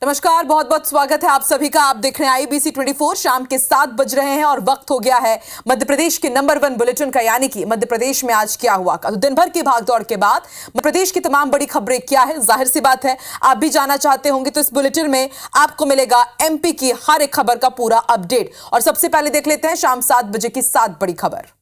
नमस्कार, बहुत बहुत स्वागत है आप सभी का। आप देख रहे हैं IBC 24। शाम के 7 बज रहे हैं और वक्त हो गया है मध्य प्रदेश के नंबर 1 बुलेटिन का, यानी कि मध्य प्रदेश में आज क्या हुआ। तो दिन भर की भागदौड़ के बाद मध्य प्रदेश की तमाम बड़ी खबरें क्या है, जाहिर सी बात है आप भी जानना चाहते होंगे, तो इस बुलेटिन में आपको मिलेगा MP की हर एक खबर का पूरा अपडेट। और सबसे पहले देख लेते हैं शाम 7 बजे की 7 बड़ी खबर।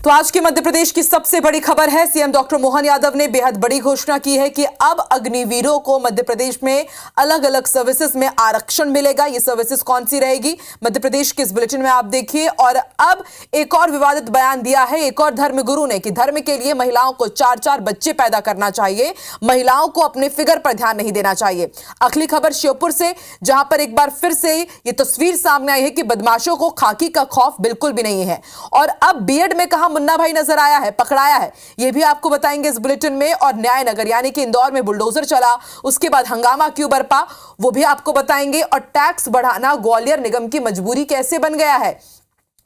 तो आज की मध्य प्रदेश की सबसे बड़ी खबर है, सीएम डॉक्टर मोहन यादव ने बेहद बड़ी घोषणा की है कि अब अग्निवीरों को मध्य प्रदेश में अलग अलग सर्विसेज में आरक्षण मिलेगा। ये सर्विसेज कौन सी रहेगी, मध्य प्रदेश के इस बुलेटिन में आप देखिए। और अब एक और विवादित बयान दिया है एक और धर्मगुरु ने कि धर्म के लिए महिलाओं को 4-4 बच्चे पैदा करना चाहिए, महिलाओं को अपने फिगर पर ध्यान नहीं देना चाहिए। अगली खबर श्योपुर से, जहां पर एक बार फिर से ये तस्वीर सामने आई है कि बदमाशों को खाकी का खौफ बिल्कुल भी नहीं है। और अब बीएड में कहा मुन्ना भाई नजर आया है, पकड़ाया है, यह भी आपको बताएंगे इस बुलेटिन में। और न्याय नगर यानी कि इंदौर में बुलडोजर चला, उसके बाद हंगामा क्यों बरपा, वो भी आपको बताएंगे। और टैक्स बढ़ाना ग्वालियर निगम की मजबूरी कैसे बन गया है,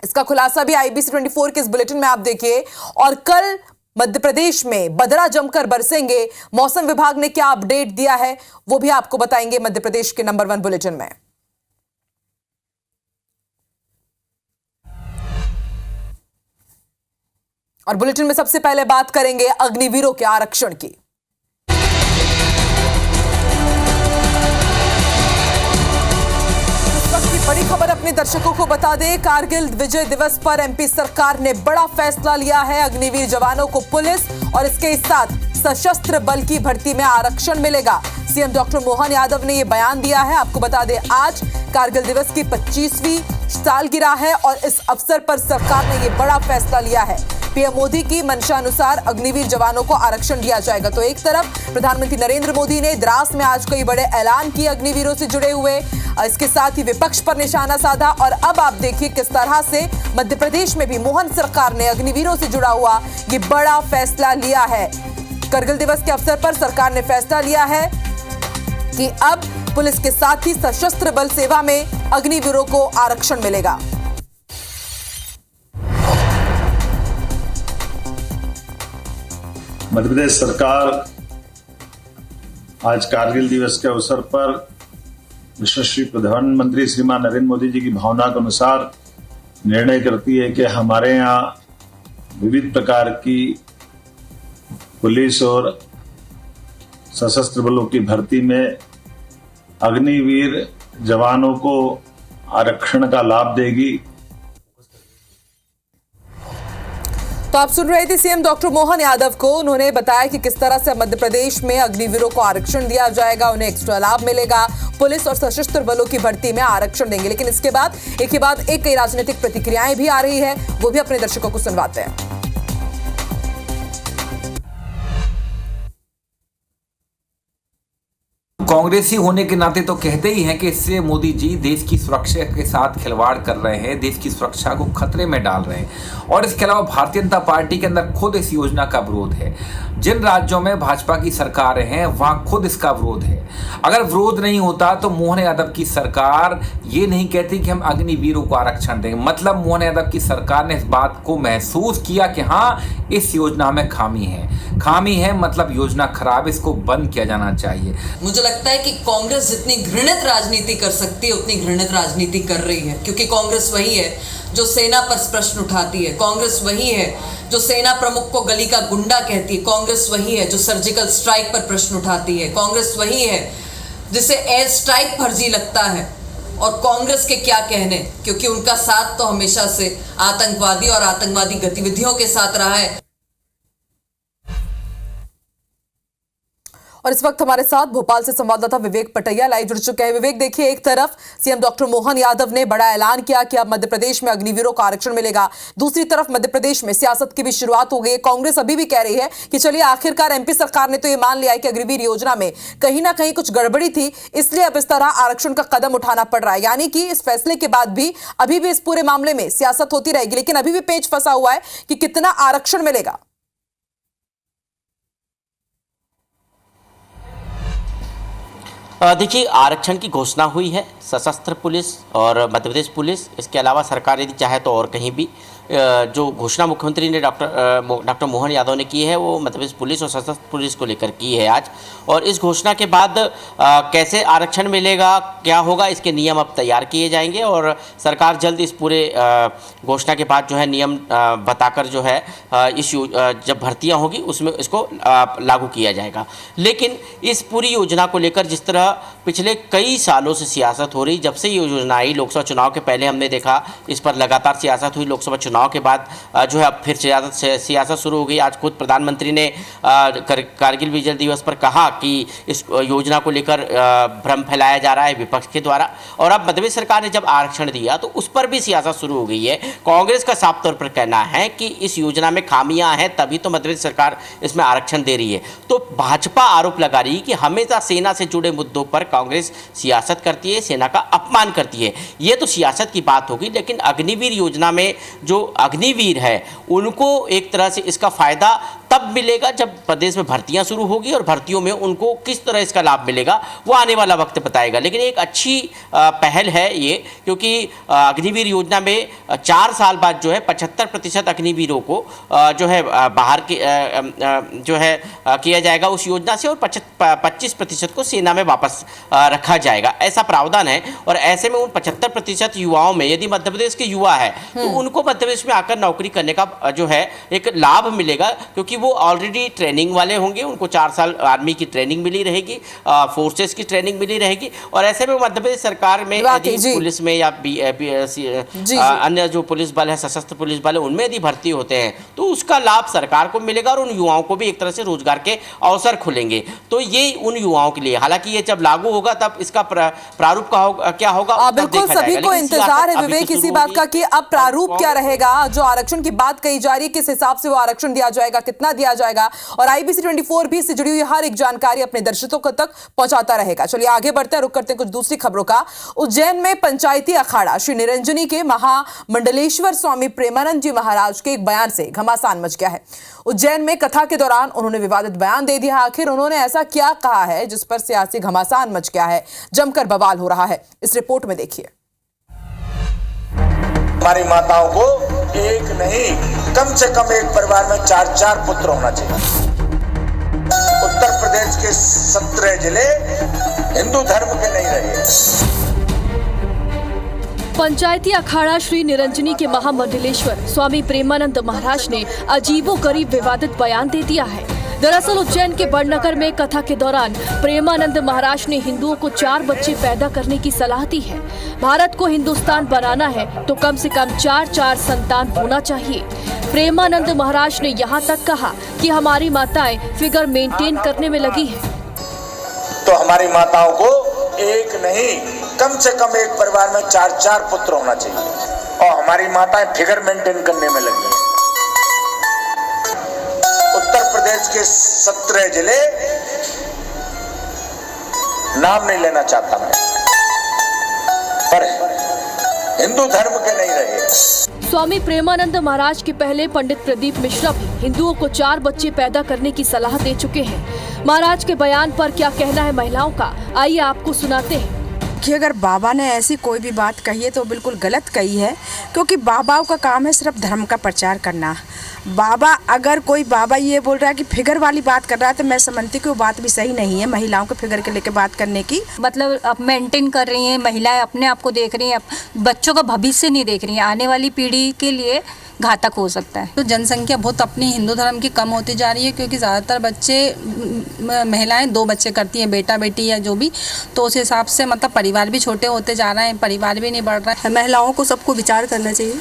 इसका खुलासा भी IBC 24 के इस बुलेटिन में आप देखिए। और कल मध्य प्रदेश में बदरा जमकर बरसेंगे, मौसम विभाग ने क्या अपडेट दिया है वो भी आपको बताएंगे मध्य प्रदेश के नंबर 1 बुलेटिन में। और बुलेटिन में सबसे पहले बात करेंगे अग्निवीरों के आरक्षण की। इस वक्त की बड़ी खबर अपने दर्शकों को बता दें, कारगिल विजय दिवस पर MP सरकार ने बड़ा फैसला लिया है। अग्निवीर जवानों को पुलिस और इसके साथ सशस्त्र बल की भर्ती में आरक्षण मिलेगा। सीएम डॉक्टर मोहन यादव ने यह बयान दिया है। आपको बता दें आज कारगिल दिवस की 25वीं सालगिरह है और इस अवसर पर सरकार ने यह बड़ा फैसला लिया है। PM मोदी की मंशा अनुसार अग्निवीर जवानों को आरक्षण दिया जाएगा। तो एक तरफ प्रधानमंत्री नरेंद्र मोदी ने द्रास में आज कई बड़े ऐलान किए अग्निवीरों से जुड़े हुए, इसके साथ ही विपक्ष पर निशाना साधा। और अब आप देखिए किस तरह से मध्य प्रदेश में भी मोहन सरकार ने अग्निवीरों से जुड़ा हुआ ये बड़ा फैसला लिया है। कारगिल दिवस के अवसर पर सरकार ने फैसला लिया है कि अब पुलिस के साथ ही सशस्त्र बल सेवा में अग्निवीरों को आरक्षण मिलेगा। मध्य प्रदेश सरकार आज कारगिल दिवस के अवसर पर यशस्वी प्रधानमंत्री श्रीमान नरेंद्र मोदी जी की भावना के अनुसार निर्णय करती है कि हमारे यहाँ विविध प्रकार की पुलिस और सशस्त्र बलों की भर्ती में अग्निवीर जवानों को आरक्षण का लाभ देगी। तो आप सुन रहे थे सीएम डॉक्टर मोहन यादव को। उन्होंने बताया कि किस तरह से मध्य प्रदेश में अग्निवीरों को आरक्षण दिया जाएगा, उन्हें एक्स्ट्रा लाभ मिलेगा, पुलिस और सशस्त्र बलों की भर्ती में आरक्षण देंगे। लेकिन इसके बाद एक के बाद एक कई राजनीतिक प्रतिक्रियाएं भी आ रही है, वो भी अपने दर्शकों को सुनवाते हैं। कांग्रेसी होने के नाते तो कहते ही हैं कि इससे मोदी जी देश की सुरक्षा के साथ खिलवाड़ कर रहे हैं, देश की सुरक्षा को खतरे में डाल रहे हैं। और इसके अलावा भारतीय जनता पार्टी के अंदर खुद इस योजना का विरोध है। जिन राज्यों में भाजपा की सरकारें हैं वहां खुद इसका विरोध है। अगर विरोध नहीं होता तो मोहन यादव की सरकार ये नहीं कहती कि हम अग्निवीरों को आरक्षण देंगे। मतलब मोहन यादव की सरकार ने इस बात को महसूस किया कि हाँ, इस योजना में खामी है, मतलब योजना खराब, इसको बंद किया जाना चाहिए। मुझे लगता है कि कांग्रेस जितनी घृणित राजनीति कर सकती है उतनी घृणित राजनीति कर रही है, क्योंकि कांग्रेस वही है जो सेना पर प्रश्न उठाती है, कांग्रेस वही है जो सेना प्रमुख को गली का गुंडा कहती है, कांग्रेस वही है जो सर्जिकल स्ट्राइक पर प्रश्न उठाती है, कांग्रेस वही है जिसे एयर स्ट्राइक फर्जी लगता है। और कांग्रेस के क्या कहने, क्योंकि उनका साथ तो हमेशा से आतंकवादी और आतंकवादी गतिविधियों के साथ रहा है। और इस वक्त हमारे साथ भोपाल से संवाददाता विवेक पटैया लाइव जुड़ चुके हैं। विवेक, देखिए एक तरफ सीएम डॉक्टर मोहन यादव ने बड़ा ऐलान किया कि अब मध्य प्रदेश में अग्निवीरों को आरक्षण मिलेगा, दूसरी तरफ मध्य प्रदेश में सियासत की भी शुरुआत हो गई है। कांग्रेस अभी भी कह रही है कि चलिए आखिरकार MP सरकार ने तो ये मान लिया है कि अग्निवीर योजना में कहीं ना कहीं कुछ गड़बड़ी थी, इसलिए अब इस तरह आरक्षण का कदम उठाना पड़ रहा है। यानी कि इस फैसले के बाद भी अभी भी इस पूरे मामले में सियासत होती रहेगी, लेकिन अभी भी पेच फंसा हुआ है कि कितना आरक्षण मिलेगा। देखिए, आरक्षण की घोषणा हुई है। सशस्त्र पुलिस और मध्य प्रदेश पुलिस, इसके अलावा सरकार यदि चाहे तो और कहीं भी जो घोषणा मुख्यमंत्री ने डॉक्टर मोहन यादव ने की है वो मध्य प्रदेश पुलिस और सशस्त्र पुलिस को लेकर की है आज। और इस घोषणा के बाद कैसे आरक्षण मिलेगा, क्या होगा, इसके नियम अब तैयार किए जाएंगे और सरकार जल्द इस पूरे घोषणा के बाद जो है नियम बताकर जो है जब भर्तियां होगी उसमें इसको लागू किया जाएगा। लेकिन इस पूरी योजना को लेकर जिस तरह पिछले कई सालों से सियासत हो रही, जब से ये योजना आई लोकसभा चुनाव के पहले हमने देखा इस पर लगातार सियासत हुई, लोकसभा चुनाव के बाद जो है अब फिर सियासत शुरू हो गई। आज खुद प्रधानमंत्री ने कारगिल विजय दिवस पर कहा कि इस योजना को लेकर भ्रम फैलाया जा रहा है विपक्ष के द्वारा। और अब मध्य प्रदेश सरकार ने जब आरक्षण दिया तो उस पर भी सियासत शुरू हो गई है। कांग्रेस का साफ तौर पर कहना है कि इस योजना में खामियां हैं, तभी तो मध्य प्रदेश सरकार इसमें आरक्षण दे रही है। तो भाजपा आरोप लगा रही है कि हमेशा सेना से जुड़े मुद्दों पर कांग्रेस सियासत करती है, सेना का अपमान करती है। ये तो सियासत की बात होगी, लेकिन अग्निवीर योजना में जो अग्निवीर है उनको एक तरह से इसका फायदा तब मिलेगा जब प्रदेश में भर्तियां शुरू होगी और भर्तियों में उनको किस तरह इसका लाभ मिलेगा वो आने वाला वक्त बताएगा। लेकिन एक अच्छी पहल है ये, क्योंकि अग्निवीर योजना में 4 साल बाद जो है 75% अग्निवीरों को जो है बाहर के जो है किया जाएगा उस योजना से और 25% को सेना में वापस रखा जाएगा, ऐसा प्रावधान है। और ऐसे में उन 75% युवाओं में यदि मध्य प्रदेश के युवा है तो उनको मध्य प्रदेश में आकर नौकरी करने का जो है एक लाभ मिलेगा, क्योंकि वो ऑलरेडी ट्रेनिंग वाले होंगे, उनको 4 साल आर्मी की ट्रेनिंग मिली रहेगी, फोर्सेस की ट्रेनिंग मिली रहेगी। और ऐसे में मध्य प्रदेश सरकार में यदि पुलिस में या अन्य जो पुलिस बल है, सशस्त्र पुलिस बल है, उनमें यदि भर्ती होते हैं तो उसका लाभ सरकार को मिलेगा और उन युवाओं को भी एक तरह से रोजगार के अवसर खुलेंगे। तो ये उन युवाओं के लिए, हालांकि ये जब लागू होगा तब इसका प्रारूप क्या होगा बिल्कुल सभी को इंतजार है विवेक इसी बात का कि अब प्रारूप क्या रहेगा। जो आरक्षण की बात कही जा रही है, किस हिसाब से वो आरक्षण दिया जाएगा, कितना दिया जाएगा, और IBC 24 भी इससे जुड़ी हुई हर एक जानकारी अपने दर्शकों तक पहुंचाता रहेगा। चलिए आगे बढ़ते हैं, रुक करते हैं कुछ दूसरी खबरों का। उज्जैन में पंचायती अखाड़ा श्री निरंजनी के महामंडलेश्वर स्वामी प्रेमानंद जी महाराज के एक बयान से घमासान मच गया है। उज्जैन में कथा के दौरान उन्होंने विवादित बयान दे दिया। आखिर उन्होंने ऐसा क्या कहा है जिस पर सियासी घमासान मच गया है, जमकर बवाल हो रहा है, इस रिपोर्ट में देखिए। हमारी माताओं को एक नहीं कम से कम एक परिवार में 4-4 पुत्र होना चाहिए। उत्तर प्रदेश के 17 जिले हिंदू धर्म के नहीं रहे। पंचायती अखाड़ा श्री निरंजनी के महामंडलेश्वर स्वामी प्रेमानंद महाराज ने अजीबोगरीब विवादित बयान दे दिया है। दरअसल उज्जैन के बड़नगर में कथा के दौरान प्रेमानंद महाराज ने हिंदुओं को 4 बच्चे पैदा करने की सलाह दी है। भारत को हिंदुस्तान बनाना है तो कम से कम 4-4 संतान होना चाहिए। प्रेमानंद महाराज ने यहाँ तक कहा कि हमारी माताएं फिगर मेंटेन करने में लगी हैं। तो हमारी माताओं को एक नहीं कम से कम एक परिवार में 4-4 पुत्र होना चाहिए और हमारी माताएं फिगर मेंटेन करने में लगी हैं। उत्तर प्रदेश के 17 जिले, नाम नहीं लेना चाहता मैं, पर हिंदू धर्म के नहीं रहे। स्वामी प्रेमानंद महाराज के पहले पंडित प्रदीप मिश्रा भी हिंदुओं को 4 बच्चे पैदा करने की सलाह दे चुके हैं। महाराज के बयान पर क्या कहना है महिलाओं का, आइए आपको सुनाते हैं। कि अगर बाबा ने ऐसी कोई भी बात कही है तो बिल्कुल गलत कही है, क्योंकि बाबाओं का काम है सिर्फ धर्म का प्रचार करना। बाबा अगर कोई बाबा ये बोल रहा है कि फिगर वाली बात कर रहा है तो मैं समझती कि वो बात भी सही नहीं है, महिलाओं को फिगर के लेके बात करने की। मतलब अब मेंटेन कर रही हैं महिलाएं, अपने आप को देख रही हैं, बच्चों का भविष्य नहीं देख रही हैं, आने वाली पीढ़ी के लिए घातक हो सकता है। तो जनसंख्या बहुत अपनी हिंदू धर्म की कम होती जा रही है, क्योंकि ज़्यादातर बच्चे महिलाएं 2 बच्चे करती हैं, बेटा बेटी या जो भी, तो उस हिसाब से मतलब परिवार भी छोटे होते जा रहे हैं, परिवार भी नहीं बढ़ रहा है। महिलाओं को सबको विचार करना चाहिए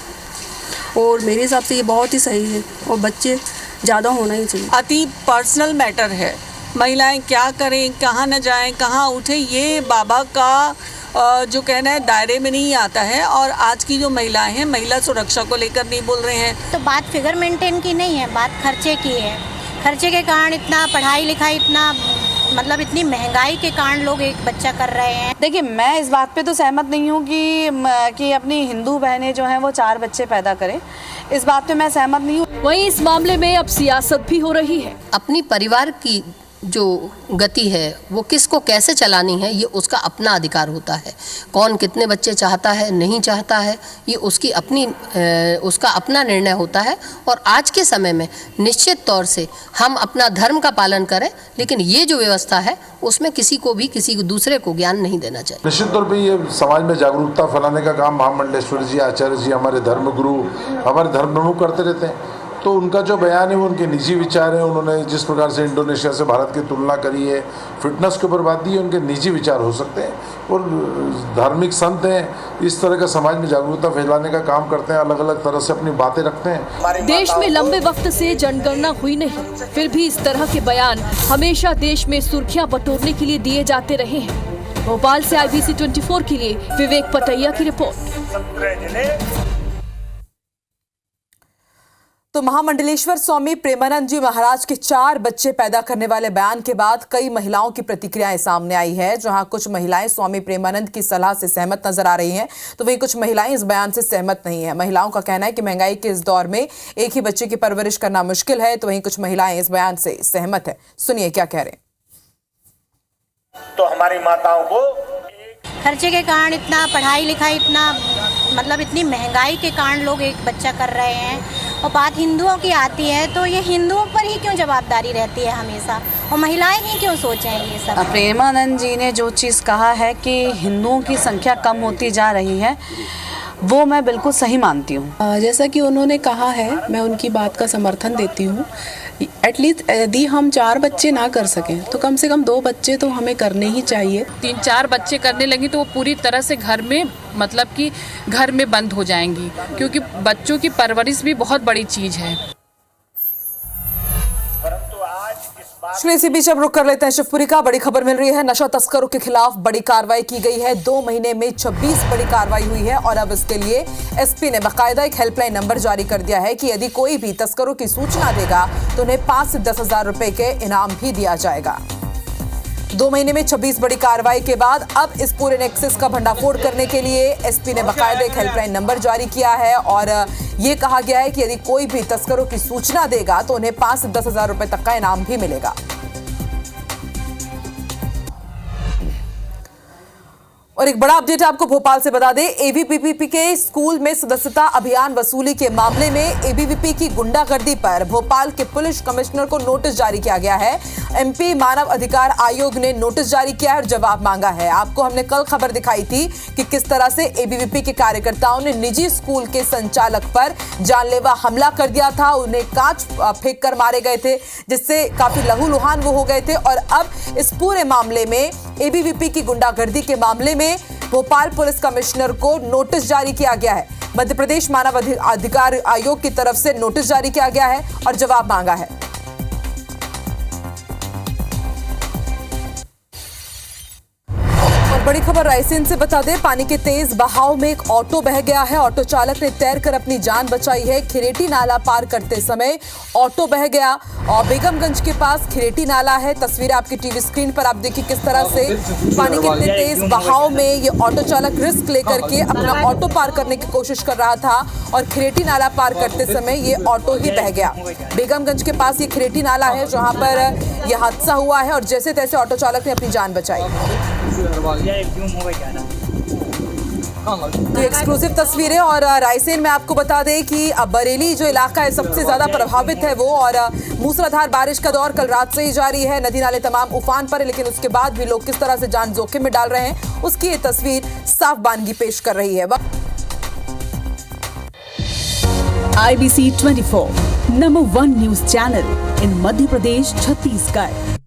और मेरे हिसाब से ये बहुत ही सही है और बच्चे ज़्यादा होना ही चाहिए। अति पर्सनल मैटर है, महिलाएं क्या करें, कहाँ न जाएं, कहाँ उठें, ये बाबा का जो कहना है दायरे में नहीं आता है। और आज की जो महिलाएं हैं, महिला सुरक्षा को लेकर नहीं बोल रहे हैं। तो बात फिगर मेंटेन की नहीं है, बात खर्चे की है। खर्चे के कारण इतना पढ़ाई लिखाई, इतना मतलब इतनी महंगाई के कारण लोग एक बच्चा कर रहे हैं। देखिए, मैं इस बात पे तो सहमत नहीं हूँ कि अपनी हिंदू बहनें जो हैं वो 4 बच्चे पैदा करें, इस बात पे मैं सहमत नहीं हूँ। वहीं इस मामले में अब सियासत भी हो रही है। अपनी परिवार की जो गति है वो किसको कैसे चलानी है, ये उसका अपना अधिकार होता है। कौन कितने बच्चे चाहता है नहीं चाहता है, ये उसका अपना निर्णय होता है। और आज के समय में निश्चित तौर से हम अपना धर्म का पालन करें, लेकिन ये जो व्यवस्था है उसमें किसी को दूसरे को ज्ञान नहीं देना चाहिए। निश्चित तौर पे ये समाज में जागरूकता फैलाने का काम महामंडलेश्वर जी, आचार्य जी, हमारे धर्मगुरु, हमारे धर्म प्रमुख करते रहते हैं। तो उनका जो बयान है वो उनके निजी विचार है। उन्होंने जिस प्रकार से इंडोनेशिया से भारत की तुलना करी है, फिटनेस के ऊपर बात दी है, उनके निजी विचार हो सकते हैं। और धार्मिक संत हैं, इस तरह का समाज में जागरूकता फैलाने का काम करते हैं, अलग अलग तरह से अपनी बातें रखते हैं। देश में लंबे वक्त से जनगणना हुई नहीं, फिर भी इस तरह के बयान हमेशा देश में सुर्खियां बटोरने के लिए दिए जाते रहे हैं। भोपाल से IBC 24 के लिए विवेक पटैया की रिपोर्ट। तो महामंडलेश्वर स्वामी प्रेमानंद जी महाराज के 4 बच्चे पैदा करने वाले बयान के बाद कई महिलाओं की प्रतिक्रियाएं सामने आई है। जहां कुछ महिलाएं स्वामी प्रेमानंद की सलाह से सहमत नजर आ रही हैं, तो वहीं कुछ महिलाएं इस बयान से सहमत नहीं है। महिलाओं का कहना है कि महंगाई के इस दौर में एक ही बच्चे की परवरिश करना मुश्किल है, तो वहीं कुछ महिलाएं इस बयान से सहमत है। सुनिए क्या कह रहे हैं। तो हमारी माताओं को खर्चे के कारण इतना पढ़ाई लिखाई इतनी महंगाई के कारण लोग एक बच्चा कर रहे हैं। और बात हिंदुओं की आती है तो ये हिंदुओं पर ही क्यों जवाबदारी रहती है हमेशा, और महिलाएं ही क्यों सोचें ये सब। प्रेमानंद जी ने जो चीज़ कहा है कि हिंदुओं की संख्या कम होती जा रही है, वो मैं बिल्कुल सही मानती हूँ। जैसा कि उन्होंने कहा है, मैं उनकी बात का समर्थन देती हूँ। एटलीस्ट यदि हम 4 बच्चे ना कर सकें तो कम से कम 2 बच्चे तो हमें करने ही चाहिए। 3-4 बच्चे करने लगी तो वो पूरी तरह से घर में घर में बंद हो जाएंगी, क्योंकि बच्चों की परवरिश भी बहुत बड़ी चीज़ है। इसी बीच अब रुक कर लेते हैं शिवपुरी का। बड़ी खबर मिल रही है, नशा तस्करों के खिलाफ बड़ी कार्रवाई की गई है। 2 महीने में 26 बड़ी कार्रवाई हुई है और अब इसके लिए एसपी ने बाकायदा एक हेल्पलाइन नंबर जारी कर दिया है कि यदि कोई भी तस्करों की सूचना देगा तो उन्हें 5 से 10 हजार रुपए के इनाम भी दिया जाएगा। 2 महीने में 26 बड़ी कार्रवाई के बाद अब इस पूरे नेक्सस का भंडाफोड़ करने के लिए एसपी ने बाकायदा एक हेल्पलाइन नंबर जारी किया है और ये कहा गया है कि यदि कोई भी तस्करों की सूचना देगा तो उन्हें 5 से 10 हजार रुपए तक का इनाम भी मिलेगा। और एक बड़ा अपडेट आपको भोपाल से बता दें, एबीवीपी के स्कूल में सदस्यता अभियान वसूली के मामले में एबीवीपी की गुंडागर्दी पर भोपाल के पुलिस कमिश्नर को नोटिस जारी किया गया है। एमपी मानव अधिकार आयोग ने नोटिस जारी किया है और जवाब मांगा है। आपको हमने कल खबर दिखाई थी कि किस तरह से एबीवीपी के कार्यकर्ताओं ने निजी स्कूल के संचालक पर जानलेवा हमला कर दिया था, उन्हें कांच फेंक कर मारे गए थे, जिससे काफी लहूलुहान वो हो गए थे। और अब इस पूरे मामले में एबीवीपी की गुंडागर्दी के मामले में भोपाल पुलिस कमिश्नर को नोटिस जारी किया गया है। मध्य प्रदेश मानव अधिकार आयोग की तरफ से नोटिस जारी किया गया है और जवाब मांगा है। बड़ी खबर रायसेन से बता दें, पानी के तेज बहाव में एक ऑटो बह गया है। ऑटो चालक ने तैरकर अपनी जान बचाई है। खिरेटी नाला पार करते समय ऑटो बह गया और बेगमगंज के पास खिरेटी नाला है। तस्वीरें आपकी टीवी स्क्रीन पर आप देखिए किस तरह से पानी के इतने तेज बहाव में ये ऑटो चालक रिस्क लेकर के अपना ऑटो पार करने की कोशिश कर रहा था और खिरेटी नाला पार करते समय ये ऑटो ही बह गया। बेगमगंज के पास ये खिरेटी नाला है जहां पर यह हादसा हुआ है और जैसे तैसे ऑटो चालक ने अपनी जान बचाई। तो एक्सक्लूसिव तस्वीरें। और रायसेन में आपको बता दें कि बरेली जो इलाका है सबसे ज्यादा प्रभावित है वो, और मूसलाधार बारिश का दौर कल रात से ही जारी है। नदी नाले तमाम उफान पर है, लेकिन उसके बाद भी लोग किस तरह से जान जोखिम में डाल रहे हैं उसकी ये तस्वीर साफ बानगी पेश कर रही है। IBC 24 number 1 news channel in Madhya Pradesh Chhattisgarh.